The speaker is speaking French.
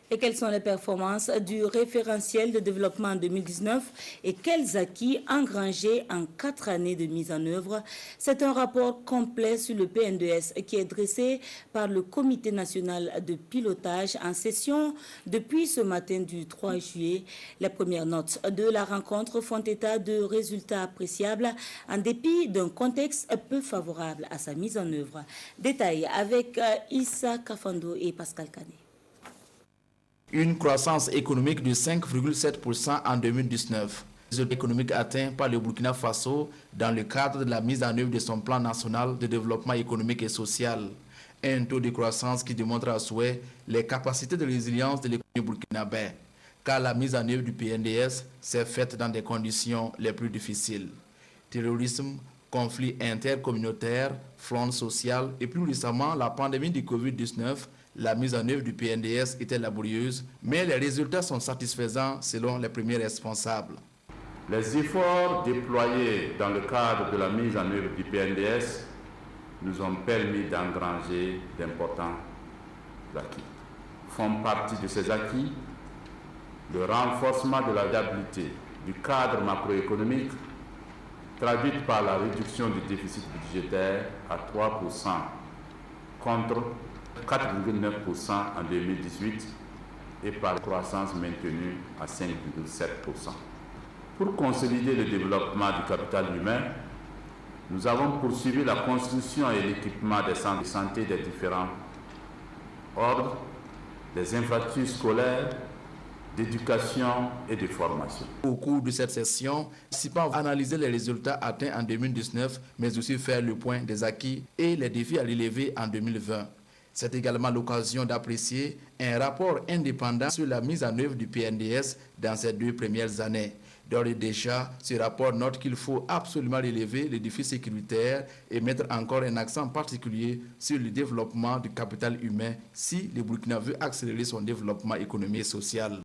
Et quelles sont les performances du référentiel de développement 2019 et quels acquis engrangés en 4 années de mise en œuvre? C'est un rapport complet sur le PNDS qui est dressé par le Comité national de pilotage en session depuis ce matin du 3 juillet. Les premières notes de la rencontre font état de résultats appréciables en dépit d'un contexte peu favorable à sa mise en œuvre. Détail avec Issa Kafando et Pascal Kané. Une croissance économique de 5,7% en 2019. Le résultat économique atteint par le Burkina Faso dans le cadre de la mise en œuvre de son plan national de développement économique et social. Un taux de croissance qui démontre à souhait les capacités de résilience de l'économie burkinabé, car la mise en œuvre du PNDS s'est faite dans des conditions les plus difficiles. Terrorisme, conflits intercommunautaires, fronde sociale et plus récemment la pandémie du Covid-19, la mise en œuvre du PNDS était laborieuse, mais les résultats sont satisfaisants selon les premiers responsables. Les efforts déployés dans le cadre de la mise en œuvre du PNDS nous ont permis d'engranger d'importants acquis. Font partie de ces acquis le renforcement de la viabilité du cadre macroéconomique, traduite par la réduction du déficit budgétaire à 3% contre 4,9% en 2018 et par croissance maintenue à 5,7%. Pour consolider le développement du capital humain, nous avons poursuivi la construction et l'équipement des centres de santé des différents ordres, des infrastructures scolaires, d'éducation et de formation. Au cours de cette session, participants vont analyser les résultats atteints en 2019, mais aussi faire le point des acquis et les défis à relever en 2020. C'est également l'occasion d'apprécier un rapport indépendant sur la mise en œuvre du PNDS dans ces 2 premières années. D'ores et déjà, ce rapport note qu'il faut absolument relever les défis sécuritaires et mettre encore un accent particulier sur le développement du capital humain si le Burkina veut accélérer son développement économique et social.